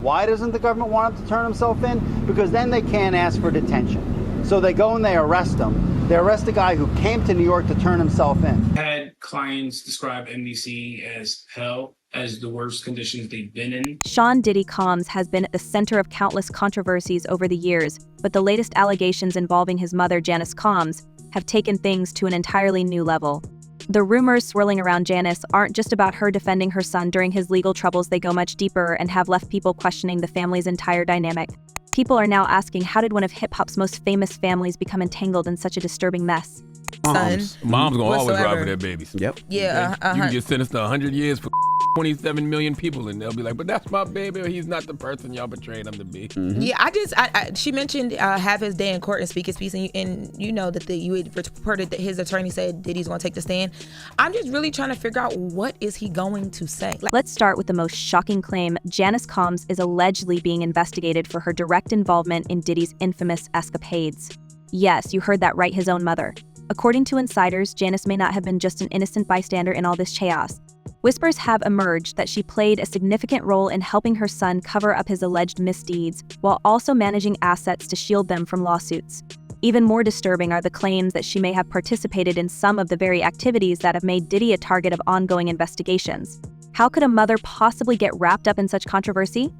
Why doesn't the government want him to turn himself in? Because then they can't ask for detention. So they go and they arrest him. They arrest a guy who came to New York to turn himself in. I had clients describe NBC as hell, as the worst conditions they've been in. Sean Diddy Combs has been at the center of countless controversies over the years, but the latest allegations involving his mother, Janice Combs, have taken things to an entirely new level. The rumors swirling around Janice aren't just about her defending her son during his legal troubles. They go much deeper and have left people questioning the family's entire dynamic. People are now asking, how did one of hip-hop's most famous families become entangled in such a disturbing mess? Mom's gonna always ride for their babies. Yep. Yeah. You can get sentenced to 100 years for 27 million people, and they'll be like, but that's my baby, or he's not the person y'all betrayed him to be. Mm-hmm. Yeah, she mentioned have his day in court and speak his piece, and you know that you had reported that his attorney said Diddy's going to take the stand. I'm just really trying to figure out, what is he going to say? Let's start with the most shocking claim. Janice Combs is allegedly being investigated for her direct involvement in Diddy's infamous escapades. Yes, you heard that right, his own mother. According to insiders, Janice may not have been just an innocent bystander in all this chaos. Whispers have emerged that she played a significant role in helping her son cover up his alleged misdeeds, while also managing assets to shield them from lawsuits. Even more disturbing are the claims that she may have participated in some of the very activities that have made Diddy a target of ongoing investigations. How could a mother possibly get wrapped up in such controversy?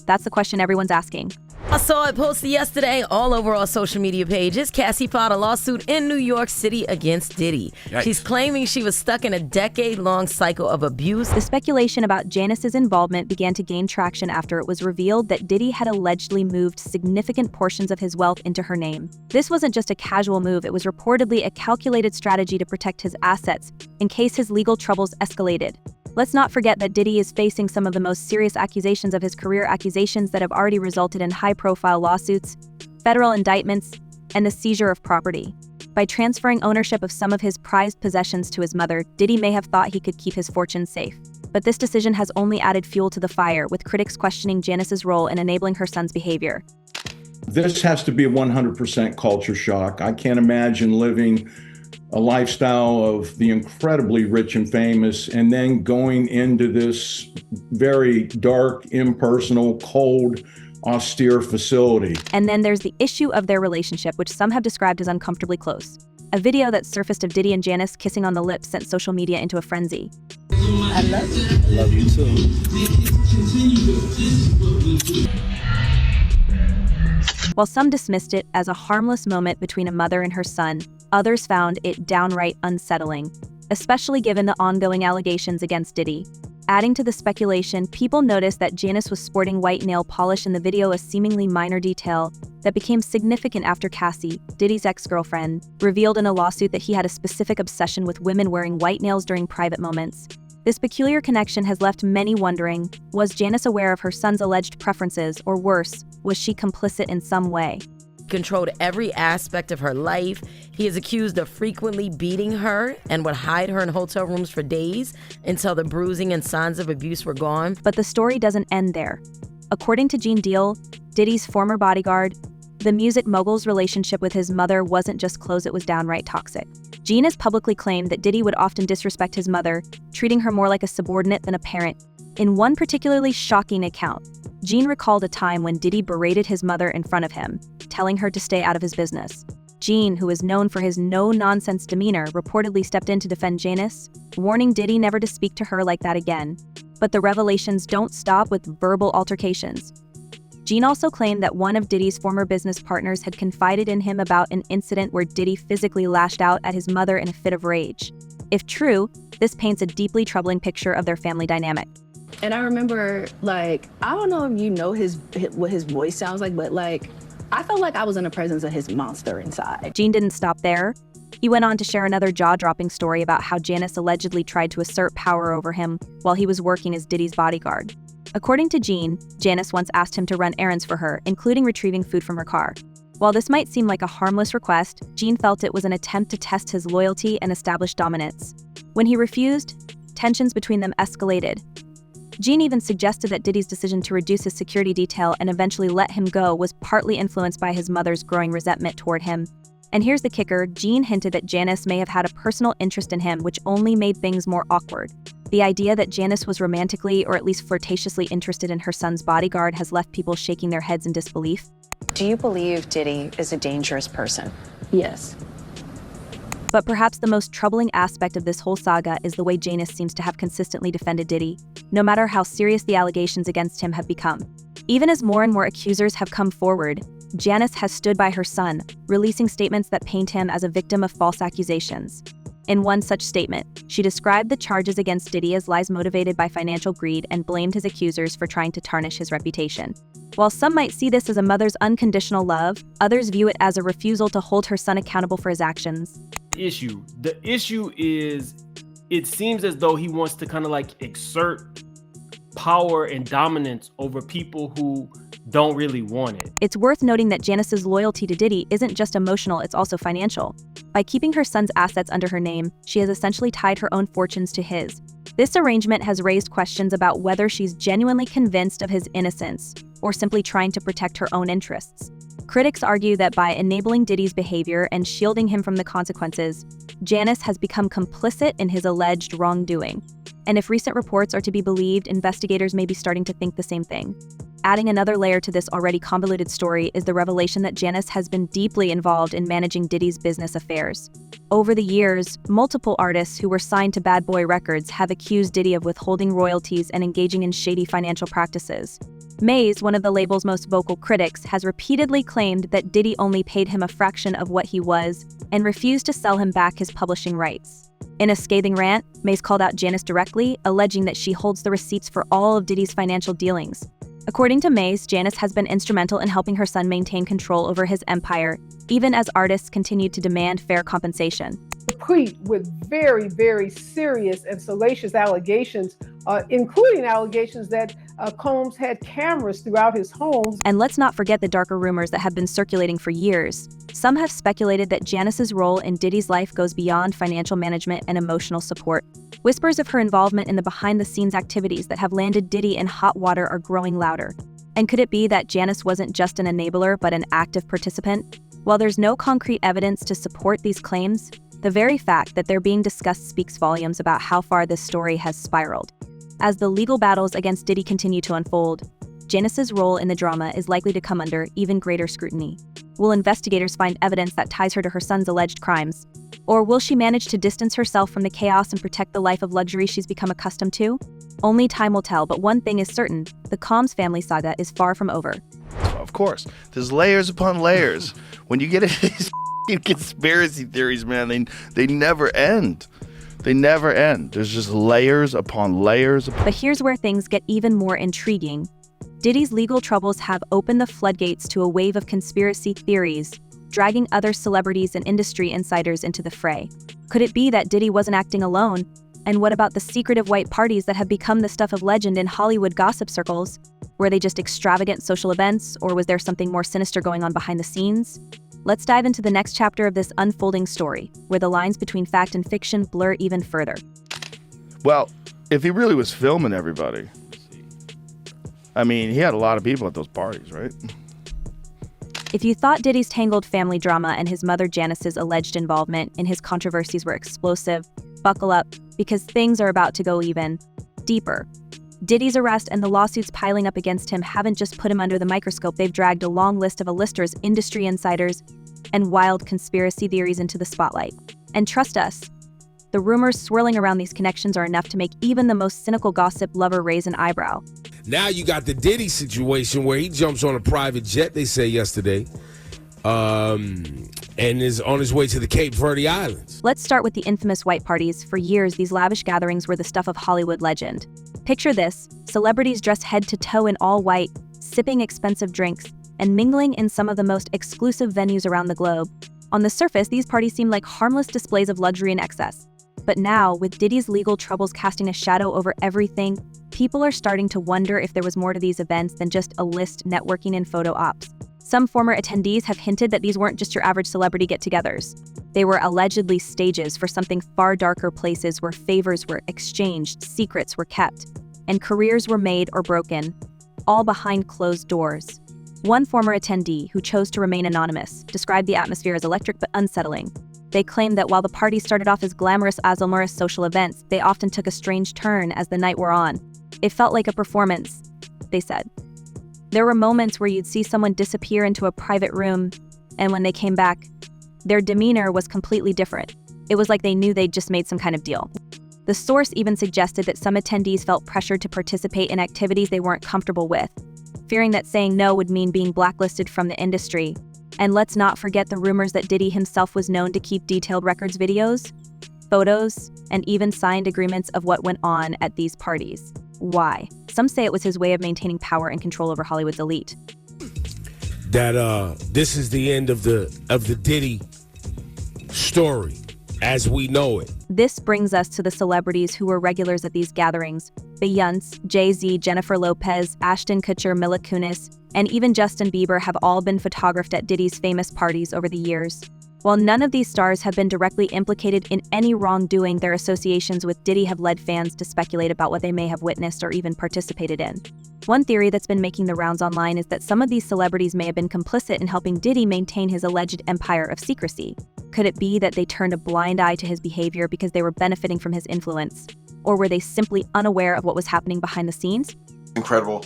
That's the question everyone's asking. I saw it posted yesterday all over our social media pages. Cassie filed a lawsuit in New York City against Diddy. Yikes. She's claiming she was stuck in a decade-long cycle of abuse. The speculation about Janice's involvement began to gain traction after it was revealed that Diddy had allegedly moved significant portions of his wealth into her name. This wasn't just a casual move, it was reportedly a calculated strategy to protect his assets in case his legal troubles escalated. Let's not forget that Diddy is facing some of the most serious accusations of his career, accusations that have already resulted in high-profile lawsuits, federal indictments, and the seizure of property. By transferring ownership of some of his prized possessions to his mother, Diddy may have thought he could keep his fortune safe. But this decision has only added fuel to the fire, with critics questioning Janice's role in enabling her son's behavior. This has to be a 100% culture shock. I can't imagine living a lifestyle of the incredibly rich and famous, and then going into this very dark, impersonal, cold, austere facility. And then there's the issue of their relationship, which some have described as uncomfortably close. A video that surfaced of Diddy and Janice kissing on the lips sent social media into a frenzy. I love you. I love you too. While some dismissed it as a harmless moment between a mother and her son, others found it downright unsettling, especially given the ongoing allegations against Diddy. Adding to the speculation, people noticed that Janice was sporting white nail polish in the video, a seemingly minor detail that became significant after Cassie, Diddy's ex-girlfriend, revealed in a lawsuit that he had a specific obsession with women wearing white nails during private moments. This peculiar connection has left many wondering, was Janice aware of her son's alleged preferences, or worse, was she complicit in some way? Controlled every aspect of her life. He is accused of frequently beating her and would hide her in hotel rooms for days until the bruising and signs of abuse were gone. But the story doesn't end there. According to Gene Deal, Diddy's former bodyguard, the music mogul's relationship with his mother wasn't just close, it was downright toxic. Gene has publicly claimed that Diddy would often disrespect his mother, treating her more like a subordinate than a parent. In one particularly shocking account, Gene recalled a time when Diddy berated his mother in front of him, telling her to stay out of his business. Gene, who is known for his no-nonsense demeanor, reportedly stepped in to defend Janice, warning Diddy never to speak to her like that again. But the revelations don't stop with verbal altercations. Gene also claimed that one of Diddy's former business partners had confided in him about an incident where Diddy physically lashed out at his mother in a fit of rage. If true, this paints a deeply troubling picture of their family dynamic. And I remember, I don't know if you know what his voice sounds like, but I felt like I was in the presence of his monster inside. Gene didn't stop there. He went on to share another jaw-dropping story about how Janice allegedly tried to assert power over him while he was working as Diddy's bodyguard. According to Gene, Janice once asked him to run errands for her, including retrieving food from her car. While this might seem like a harmless request, Gene felt it was an attempt to test his loyalty and establish dominance. When he refused, tensions between them escalated. Gene even suggested that Diddy's decision to reduce his security detail and eventually let him go was partly influenced by his mother's growing resentment toward him. And here's the kicker, Gene hinted that Janice may have had a personal interest in him, which only made things more awkward. The idea that Janice was romantically or at least flirtatiously interested in her son's bodyguard has left people shaking their heads in disbelief. Do you believe Diddy is a dangerous person? Yes. But perhaps the most troubling aspect of this whole saga is the way Janice seems to have consistently defended Diddy, no matter how serious the allegations against him have become. Even as more and more accusers have come forward, Janice has stood by her son, releasing statements that paint him as a victim of false accusations. In one such statement, she described the charges against Diddy as lies motivated by financial greed and blamed his accusers for trying to tarnish his reputation. While some might see this as a mother's unconditional love, others view it as a refusal to hold her son accountable for his actions. The issue is, it seems as though he wants to kind of like exert power and dominance over people who don't really want it. It's worth noting that Janice's loyalty to Diddy isn't just emotional, it's also financial. By keeping her son's assets under her name, she has essentially tied her own fortunes to his. This arrangement has raised questions about whether she's genuinely convinced of his innocence or simply trying to protect her own interests. Critics argue that by enabling Diddy's behavior and shielding him from the consequences, Janice has become complicit in his alleged wrongdoing. And if recent reports are to be believed, investigators may be starting to think the same thing. Adding another layer to this already convoluted story is the revelation that Janice has been deeply involved in managing Diddy's business affairs. Over the years, multiple artists who were signed to Bad Boy Records have accused Diddy of withholding royalties and engaging in shady financial practices. Mays, one of the label's most vocal critics, has repeatedly claimed that Diddy only paid him a fraction of what he was and refused to sell him back his publishing rights. In a scathing rant, Mays called out Janice directly, alleging that she holds the receipts for all of Diddy's financial dealings. According to Mays, Janice has been instrumental in helping her son maintain control over his empire, even as artists continue to demand fair compensation. With very, very serious and salacious allegations, including allegations that Combs had cameras throughout his home. And let's not forget the darker rumors that have been circulating for years. Some have speculated that Janice's role in Diddy's life goes beyond financial management and emotional support. Whispers of her involvement in the behind-the-scenes activities that have landed Diddy in hot water are growing louder. And could it be that Janice wasn't just an enabler but an active participant? While there's no concrete evidence to support these claims, the very fact that they're being discussed speaks volumes about how far this story has spiraled. As the legal battles against Diddy continue to unfold, Janice's role in the drama is likely to come under even greater scrutiny. Will investigators find evidence that ties her to her son's alleged crimes? Or will she manage to distance herself from the chaos and protect the life of luxury she's become accustomed to? Only time will tell, but one thing is certain, the Combs family saga is far from over. Of course, there's layers upon layers. When you get into these conspiracy theories, man, they never end. They never end. There's just layers upon layers. But here's where things get even more intriguing. Diddy's legal troubles have opened the floodgates to a wave of conspiracy theories, dragging other celebrities and industry insiders into the fray. Could it be that Diddy wasn't acting alone? And what about the secretive white parties that have become the stuff of legend in Hollywood gossip circles? Were they just extravagant social events, or was there something more sinister going on behind the scenes? Let's dive into the next chapter of this unfolding story, where the lines between fact and fiction blur even further. Well, if he really was filming everybody, I mean, he had a lot of people at those parties, right? If you thought Diddy's tangled family drama and his mother Janice's alleged involvement in his controversies were explosive, buckle up, because things are about to go even deeper. Diddy's arrest and the lawsuits piling up against him haven't just put him under the microscope, they've dragged a long list of A-listers, industry insiders, and wild conspiracy theories into the spotlight. And trust us, the rumors swirling around these connections are enough to make even the most cynical gossip lover raise an eyebrow. Now you got the Diddy situation where he jumps on a private jet, they say yesterday, and is on his way to the Cape Verde Islands. Let's start with the infamous white parties. For years, these lavish gatherings were the stuff of Hollywood legend. Picture this, celebrities dressed head to toe in all white, sipping expensive drinks, and mingling in some of the most exclusive venues around the globe. On the surface, these parties seem like harmless displays of luxury and excess. But now, with Diddy's legal troubles casting a shadow over everything, people are starting to wonder if there was more to these events than just a list, networking, and photo ops. Some former attendees have hinted that these weren't just your average celebrity get-togethers. They were allegedly stages for something far darker, places where favors were exchanged, secrets were kept, and careers were made or broken, all behind closed doors. One former attendee, who chose to remain anonymous, described the atmosphere as electric but unsettling. They claimed that while the party started off as glamorous, glamorous social events, they often took a strange turn as the night wore on. It felt like a performance, they said. There were moments where you'd see someone disappear into a private room, and when they came back, their demeanor was completely different. It was like they knew they'd just made some kind of deal. The source even suggested that some attendees felt pressured to participate in activities they weren't comfortable with, fearing that saying no would mean being blacklisted from the industry. And let's not forget the rumors that Diddy himself was known to keep detailed records videos, photos, and even signed agreements of what went on at these parties. Why? Some say it was his way of maintaining power and control over Hollywood's elite. That this is the end of the Diddy story as we know it. This brings us to the celebrities who were regulars at these gatherings. Beyonce, Jay-Z, Jennifer Lopez, Ashton Kutcher, Mila Kunis, and even Justin Bieber have all been photographed at Diddy's famous parties over the years. While none of these stars have been directly implicated in any wrongdoing, their associations with Diddy have led fans to speculate about what they may have witnessed or even participated in. One theory that's been making the rounds online is that some of these celebrities may have been complicit in helping Diddy maintain his alleged empire of secrecy. Could it be that they turned a blind eye to his behavior because they were benefiting from his influence? Or were they simply unaware of what was happening behind the scenes? Incredible.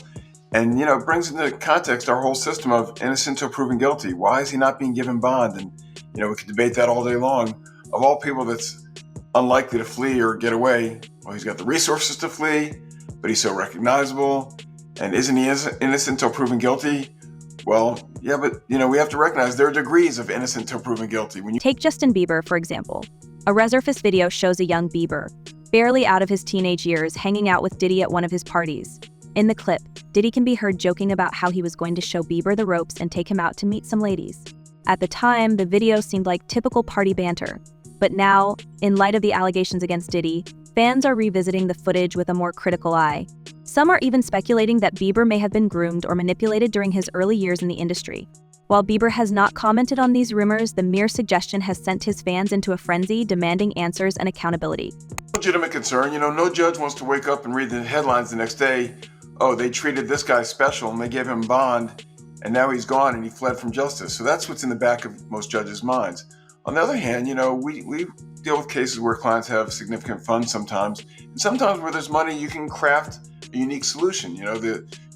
And, it brings into context our whole system of innocent to proven guilty. Why is he not being given bond? And, we could debate that all day long. Of all people that's unlikely to flee or get away, well, he's got the resources to flee, but he's so recognizable. And isn't he innocent till proven guilty? Well, yeah, but, we have to recognize there are degrees of innocent till proven guilty. Take Justin Bieber, for example. A resurface video shows a young Bieber, barely out of his teenage years, hanging out with Diddy at one of his parties. In the clip, Diddy can be heard joking about how he was going to show Bieber the ropes and take him out to meet some ladies. At the time, the video seemed like typical party banter. But now, in light of the allegations against Diddy, fans are revisiting the footage with a more critical eye. Some are even speculating that Bieber may have been groomed or manipulated during his early years in the industry. While Bieber has not commented on these rumors, the mere suggestion has sent his fans into a frenzy, demanding answers and accountability. Legitimate concern. No judge wants to wake up and read the headlines the next day. Oh, they treated this guy special and they gave him bond, and now he's gone and he fled from justice. So that's what's in the back of most judges' minds. On the other hand, we deal with cases where clients have significant funds sometimes, and sometimes where there's money, you can craft a unique solution.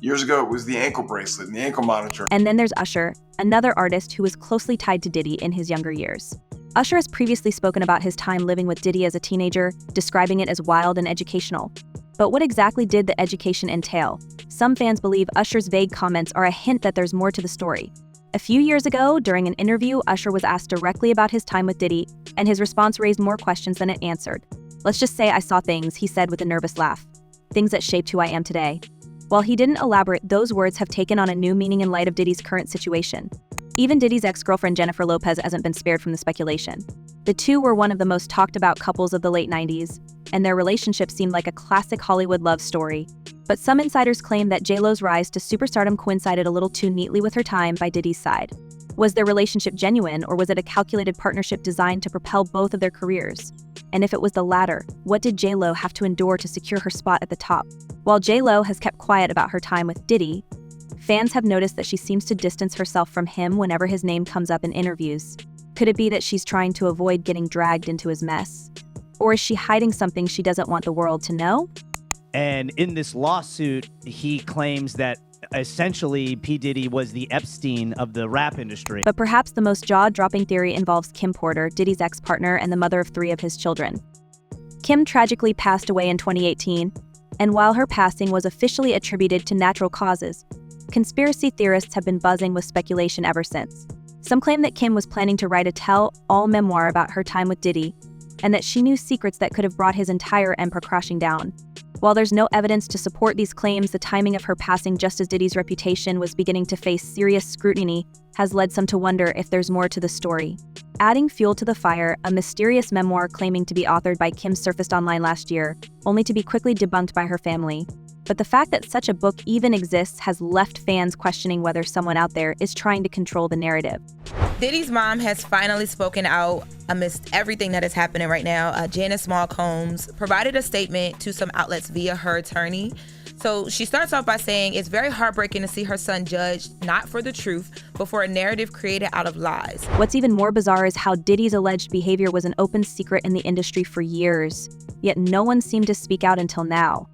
Years ago it was the ankle bracelet and the ankle monitor. And then there's Usher, another artist who was closely tied to Diddy in his younger years. Usher has previously spoken about his time living with Diddy as a teenager, describing it as wild and educational. But what exactly did the education entail? Some fans believe Usher's vague comments are a hint that there's more to the story. A few years ago, during an interview, Usher was asked directly about his time with Diddy, and his response raised more questions than it answered. "Let's just say I saw things," he said with a nervous laugh. "Things that shaped who I am today." While he didn't elaborate, those words have taken on a new meaning in light of Diddy's current situation. Even Diddy's ex-girlfriend Jennifer Lopez hasn't been spared from the speculation. The two were one of the most talked about couples of the late 90s, and their relationship seemed like a classic Hollywood love story. But some insiders claim that J.Lo's rise to superstardom coincided a little too neatly with her time by Diddy's side. Was their relationship genuine, or was it a calculated partnership designed to propel both of their careers? And if it was the latter, what did J.Lo have to endure to secure her spot at the top? While J.Lo has kept quiet about her time with Diddy, fans have noticed that she seems to distance herself from him whenever his name comes up in interviews. Could it be that she's trying to avoid getting dragged into his mess? Or is she hiding something she doesn't want the world to know? And in this lawsuit, he claims that essentially P. Diddy was the Epstein of the rap industry. But perhaps the most jaw-dropping theory involves Kim Porter, Diddy's ex-partner and the mother of 3 of his children. Kim tragically passed away in 2018, and while her passing was officially attributed to natural causes, conspiracy theorists have been buzzing with speculation ever since. Some claim that Kim was planning to write a tell-all memoir about her time with Diddy, and that she knew secrets that could have brought his entire empire crashing down. While there's no evidence to support these claims, the timing of her passing just as Diddy's reputation was beginning to face serious scrutiny has led some to wonder if there's more to the story. Adding fuel to the fire, a mysterious memoir claiming to be authored by Kim surfaced online last year, only to be quickly debunked by her family. But the fact that such a book even exists has left fans questioning whether someone out there is trying to control the narrative. Diddy's mom has finally spoken out amidst everything that is happening right now. Janice Combs provided a statement to some outlets via her attorney. So she starts off by saying it's very heartbreaking to see her son judged not for the truth, but for a narrative created out of lies. What's even more bizarre is how Diddy's alleged behavior was an open secret in the industry for years, yet no one seemed to speak out until now.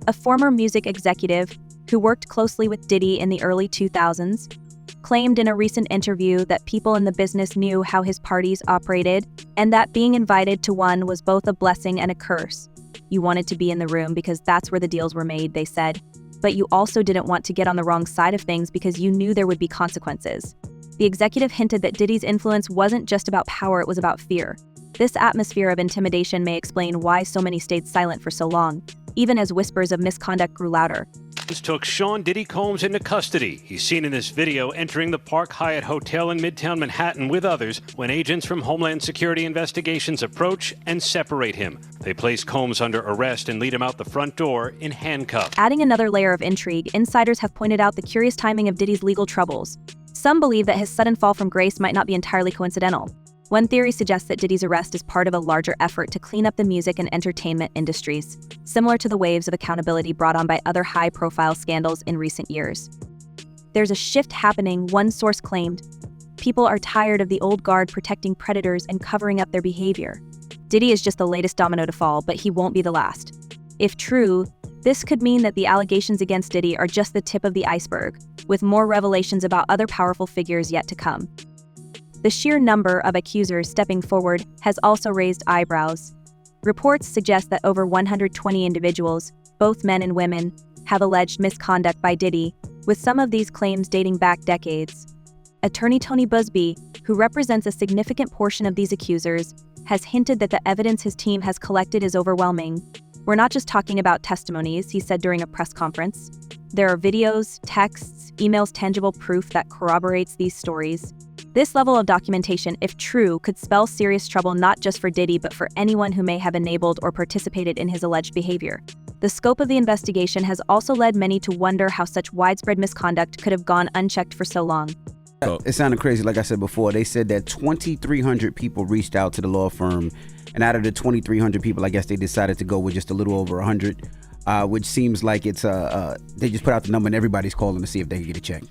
A former music executive who worked closely with Diddy in the early 2000s claimed in a recent interview that people in the business knew how his parties operated and that being invited to one was both a blessing and a curse. You wanted to be in the room because that's where the deals were made, they said, but you also didn't want to get on the wrong side of things because you knew there would be consequences. The executive hinted that Diddy's influence wasn't just about power, it was about fear. This atmosphere of intimidation may explain why so many stayed silent for so long, even as whispers of misconduct grew louder. Took Sean Diddy Combs into custody. He's seen in this video entering the Park Hyatt Hotel in Midtown Manhattan with others when agents from Homeland Security Investigations approach and separate him. They place Combs under arrest and lead him out the front door in handcuffs. Adding another layer of intrigue, insiders have pointed out the curious timing of Diddy's legal troubles. Some believe that his sudden fall from grace might not be entirely coincidental. One theory suggests that Diddy's arrest is part of a larger effort to clean up the music and entertainment industries, similar to the waves of accountability brought on by other high-profile scandals in recent years. There's a shift happening, one source claimed. People are tired of the old guard protecting predators and covering up their behavior. Diddy is just the latest domino to fall, but he won't be the last. If true, this could mean that the allegations against Diddy are just the tip of the iceberg, with more revelations about other powerful figures yet to come. The sheer number of accusers stepping forward has also raised eyebrows. Reports suggest that over 120 individuals, both men and women, have alleged misconduct by Diddy, with some of these claims dating back decades. Attorney Tony Busby, who represents a significant portion of these accusers, has hinted that the evidence his team has collected is overwhelming. We're not just talking about testimonies, he said during a press conference. There are videos, texts, emails, tangible proof that corroborates these stories. This level of documentation, if true, could spell serious trouble not just for Diddy but for anyone who may have enabled or participated in his alleged behavior. The scope of the investigation has also led many to wonder how such widespread misconduct could have gone unchecked for so long. It sounded crazy, like I said before. They said that 2,300 people reached out to the law firm, and out of the 2,300 people, I guess they decided to go with just a little over 100, which seems like it's they just put out the number and everybody's calling to see if they can get a check.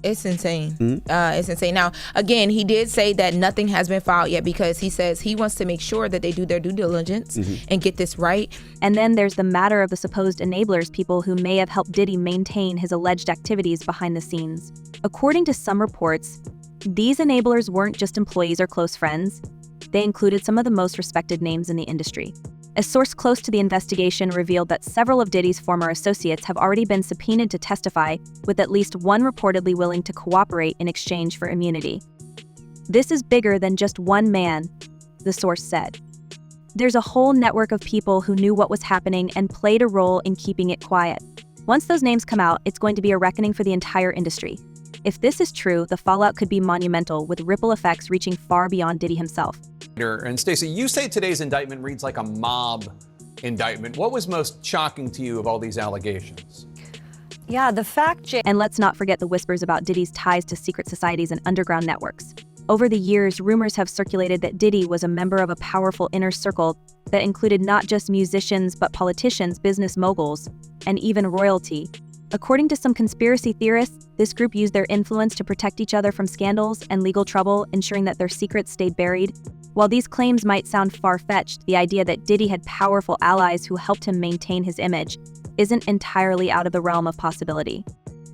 It's insane. It's insane. Now, again, he did say that nothing has been filed yet because he says he wants to make sure that they do their due diligence and get this right. And then there's the matter of the supposed enablers, people who may have helped Diddy maintain his alleged activities behind the scenes. According to some reports, these enablers weren't just employees or close friends. They included some of the most respected names in the industry. A source close to the investigation revealed that several of Diddy's former associates have already been subpoenaed to testify, with at least one reportedly willing to cooperate in exchange for immunity. This is bigger than just one man, the source said. There's a whole network of people who knew what was happening and played a role in keeping it quiet. Once those names come out, it's going to be a reckoning for the entire industry. If this is true, the fallout could be monumental, with ripple effects reaching far beyond Diddy himself. And Stacey, you say today's indictment reads like a mob indictment. What was most shocking to you of all these allegations? Yeah, the fact. And let's not forget the whispers about Diddy's ties to secret societies and underground networks. Over the years, rumors have circulated that Diddy was a member of a powerful inner circle that included not just musicians but politicians, business moguls, and even royalty. According to some conspiracy theorists, this group used their influence to protect each other from scandals and legal trouble, ensuring that their secrets stayed buried. While these claims might sound far-fetched, the idea that Diddy had powerful allies who helped him maintain his image isn't entirely out of the realm of possibility.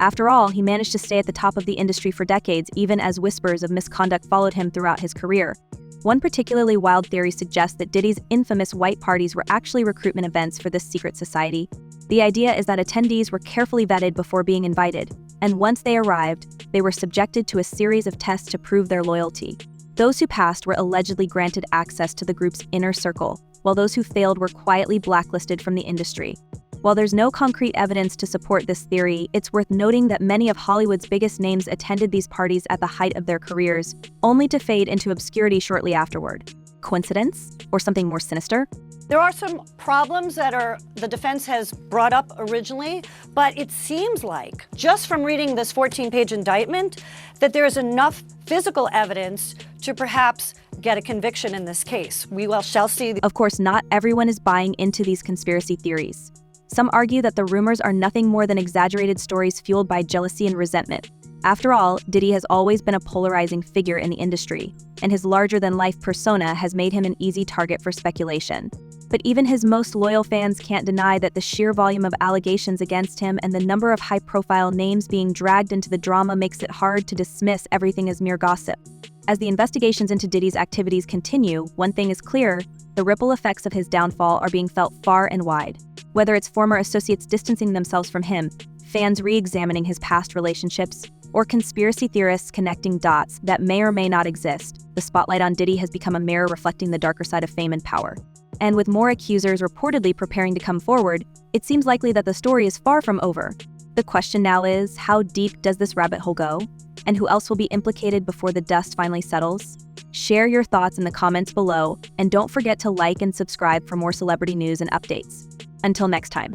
After all, he managed to stay at the top of the industry for decades, even as whispers of misconduct followed him throughout his career. One particularly wild theory suggests that Diddy's infamous white parties were actually recruitment events for this secret society. The idea is that attendees were carefully vetted before being invited, and once they arrived, they were subjected to a series of tests to prove their loyalty. Those who passed were allegedly granted access to the group's inner circle, while those who failed were quietly blacklisted from the industry. While there's no concrete evidence to support this theory, it's worth noting that many of Hollywood's biggest names attended these parties at the height of their careers, only to fade into obscurity shortly afterward. Coincidence? Or something more sinister? There are some problems that the defense has brought up originally, but it seems like, just from reading this 14-page indictment, that there is enough physical evidence to perhaps get a conviction in this case. We shall see. Of course, not everyone is buying into these conspiracy theories. Some argue that the rumors are nothing more than exaggerated stories fueled by jealousy and resentment. After all, Diddy has always been a polarizing figure in the industry, and his larger-than-life persona has made him an easy target for speculation. But even his most loyal fans can't deny that the sheer volume of allegations against him and the number of high-profile names being dragged into the drama makes it hard to dismiss everything as mere gossip. As the investigations into Diddy's activities continue, one thing is clear: the ripple effects of his downfall are being felt far and wide. Whether it's former associates distancing themselves from him, fans re-examining his past relationships, or conspiracy theorists connecting dots that may or may not exist, the spotlight on Diddy has become a mirror reflecting the darker side of fame and power. And with more accusers reportedly preparing to come forward, it seems likely that the story is far from over. The question now is, how deep does this rabbit hole go? And who else will be implicated before the dust finally settles? Share your thoughts in the comments below, and don't forget to like and subscribe for more celebrity news and updates. Until next time.